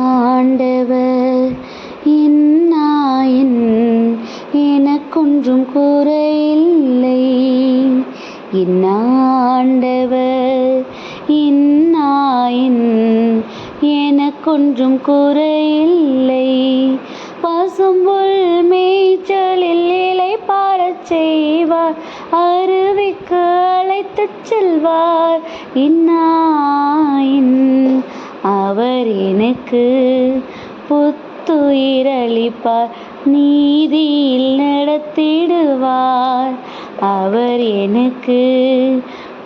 ஆண்டவர் இன்னாயின் எனக்கொன்றும் குறையில்லை. இன்னாண்டவர் இன்னாயின் எனக்கொன்றும் குறையில்லை. பசும்புல் மேய்ச்சலில் இளைப்பாறச் செய்வார், அருவிக்கு அழைத்துச் செல்வார். இன்னாயின் அவர் எனக்கு புத்துயிரளிப்பார், நீதியில் நடத்திடுவார். அவர் எனக்கு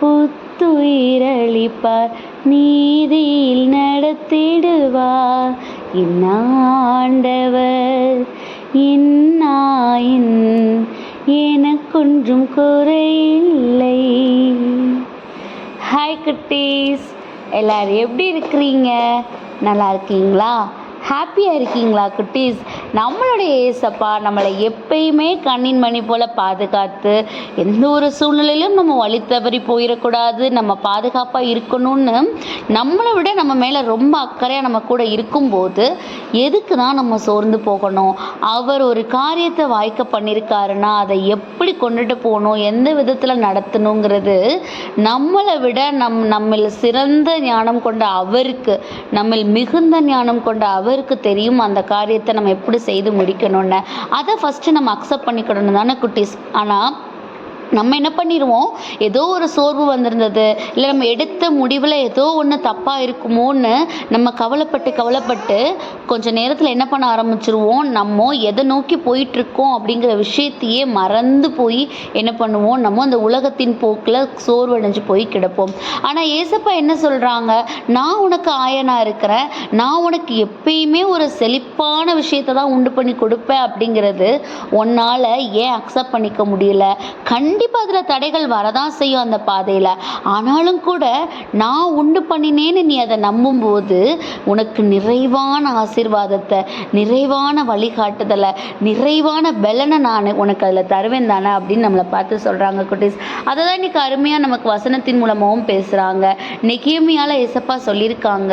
புத்துயிரளிப்பார், நீதியில் நடத்திடுவார். இன்னாண்டவர் இன்னாயின் எனக்கொன்றும் குறையில்லை. ஹாய் குட்டீஸ், எல்லாரும் எப்படி இருக்கிறீங்க? நல்லா இருக்கீங்களா? ஹாப்பியாக இருக்கீங்களா குட்டீஸ்? நம்மளுடைய ஏசப்பா நம்மளை எப்பயுமே கண்ணின் மணி போல் பாதுகாத்து, எந்த ஒரு சூழ்நிலையிலும் நம்ம வழி தவறி போயிடக்கூடாது, நம்ம பாதுகாப்பாக இருக்கணும்னு நம்மளை விட நம்ம மேலே ரொம்ப அக்கறையாக நம்ம கூட இருக்கும்போது எதுக்கு தான் நம்ம சோர்ந்து போகணும்? அவர் ஒரு காரியத்தை வாய்க்க பண்ணியிருக்காருன்னா அதை எப்படி கொண்டுட்டு போகணும், எந்த விதத்தில் நடத்தணுங்கிறது நம்மளை விட நம்மில் சிறந்த ஞானம் கொண்ட அவருக்கு, நம்மில் மிகுந்த ஞானம் கொண்ட அவருக்கு தெரியும் அந்த காரியத்தை நம்ம எப்படி செய்து முடிக்கணும்னு. அதை ஃபஸ்ட்டு நம்ம அக்செப்ட் பண்ணிக்கணும் தானே குட்டீஸ். ஆனால் நம்ம என்ன பண்ணிடுவோம், ஏதோ ஒரு சோர்வு வந்திருந்தது, இல்லை நம்ம எடுத்த முடிவில் ஏதோ ஒன்று தப்பாக இருக்குமோன்னு நம்ம கவலைப்பட்டு கொஞ்சம் நேரத்தில் என்ன பண்ண ஆரம்பிச்சிருவோம், நம்ம எதை நோக்கி போயிட்டுருக்கோம் அப்படிங்கிற விஷயத்தையே மறந்து போய் என்ன பண்ணுவோம், நம்ம அந்த உலகத்தின் போக்கில் சோர்வடைஞ்சு போய் கிடப்போம். ஆனால் ஏசப்பா என்ன சொல்கிறாங்க, நான் உனக்கு ஆயனாக இருக்கிறேன், நான் உனக்கு எப்பயுமே ஒரு செழிப்பான விஷயத்தை தான் உண்டு பண்ணி கொடுப்பேன் அப்படிங்கிறது உன்னால் ஏன் அக்செப்ட் பண்ணிக்க முடியல? கண்டிப்பாக அதில் தடைகள் வரதான் செய்யும் அந்த பாதையில். ஆனாலும் கூட நான் உண்டு பண்ணினேன்னு நீ அதை நம்பும்போது உனக்கு நிறைவான ஆசீர்வாதத்தை, நிறைவான வழிகாட்டுதலை, நிறைவான பலனை நான் உனக்கு அதில் தருவேன் தானே அப்படின்னு நம்மளை பார்த்து சொல்கிறாங்க குட்டீஸ். அதை தான் இன்றைக்கி அருமையாக நமக்கு வசனத்தின் மூலமாகவும் பேசுகிறாங்க. நெகேமியால ஏசப்பா சொல்லியிருக்காங்க,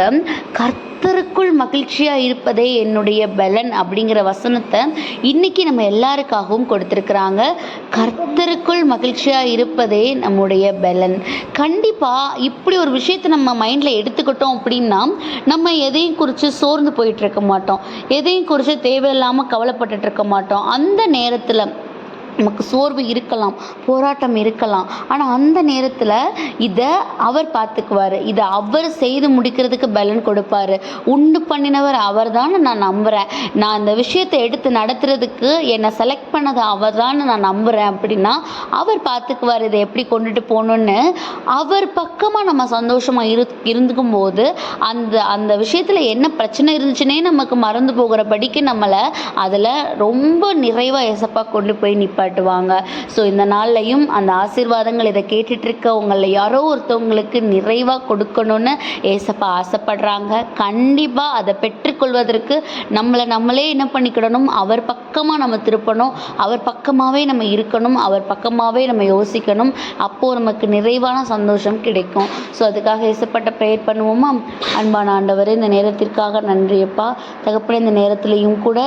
கர்த்தருக்குள் மகிழ்ச்சியாக இருப்பதே என்னுடைய பலன் அப்படிங்கிற வசனத்தை இன்றைக்கி நம்ம எல்லாருக்காகவும் கொடுத்துருக்குறாங்க. கர்த்தருக்குள் மகிழ்ச்சியாக இருப்பதே நம்முடைய பலன். கண்டிப்பாக இப்படி ஒரு விஷயத்தை நம்ம மைண்டில் எடுத்துக்கிட்டோம் அப்படின்னா நம்ம எதையும் குறித்து சோர்ந்து போயிட்டுருக்க மாட்டோம், எதையும் குறித்து தேவையில்லாமல் கவலைப்பட்டுருக்க மாட்டோம். அந்த நேரத்தில் நமக்கு சோர்வு இருக்கலாம், போராட்டம் இருக்கலாம், ஆனால் அந்த நேரத்தில் இதை அவர் பார்த்துக்குவார், இதை அவர் செய்து முடிக்கிறதுக்கு பலன் கொடுப்பார். உண்டு பண்ணினவர் அவர் தான் நான் நம்புகிறேன், நான் இந்த விஷயத்தை எடுத்து நடத்துறதுக்கு என்னை செலக்ட் பண்ணது அவர் தான் நான் நம்புகிறேன் அப்படின்னா அவர் பார்த்துக்குவார் இதை எப்படி கொண்டுட்டு போகணுன்னு. அவர் பக்கமாக நம்ம சந்தோஷமாக இருந்துக்கும் போது அந்த விஷயத்தில் என்ன பிரச்சனை இருந்துச்சுன்னே நமக்கு மறந்து போகிற படிக்கு நம்மளை அதில் ரொம்ப நிறைவாக ஏசப்பா கொண்டு போய் நிற்பார். ஸோ இந்த நாள்லையும் அந்த ஆசீர்வாதங்கள் இதை கேட்டுட்ருக்க உங்களில் யாரோ ஒருத்தவங்களுக்கு நிறைவாக கொடுக்கணும்னு ஏசப்பா ஆசைப்படுறாங்க. கண்டிப்பாக அதை பெற்றுக்கொள்வதற்கு நம்மளே என்ன பண்ணிக்கிடணும், அவர் பக்கமாக நம்ம திருப்பணும், அவர் பக்கமாகவே நம்ம இருக்கணும், அவர் பக்கமாகவே நம்ம யோசிக்கணும். அப்போது நமக்கு நிறைவான சந்தோஷம் கிடைக்கும். ஸோ அதுக்காக ஏசப்பட்ட ப்ரேயர் பண்ணுவோமா? அன்பான ஆண்டவரே, இந்த நேரத்திற்காக நன்றியப்பா தகப்பனே. இந்த நேரத்துலையும் கூட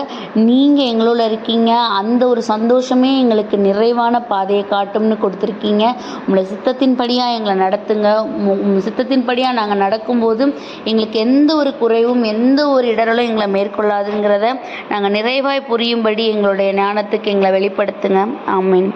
நீங்கள் எங்களோட இருக்கீங்க, அந்த ஒரு சந்தோஷமே எங்களுக்கு நிறைவான பாதையை காட்டும்னு கொடுத்துருக்கீங்க. உங்களுடைய சித்தத்தின்படியாக எங்களை நடத்துங்க. சித்தத்தின்படியாக நாங்கள் நடக்கும்போதும் எங்களுக்கு எந்த ஒரு குறைவும் எந்த ஒரு இடரலும் எங்களை மேற்கொள்ளாதுங்கிறத நாங்கள் நிறைவாய் புரியும்படி எங்களுடைய ஞானத்துக்கு எங்களை வெளிப்படுத்துங்க. ஆமீன்.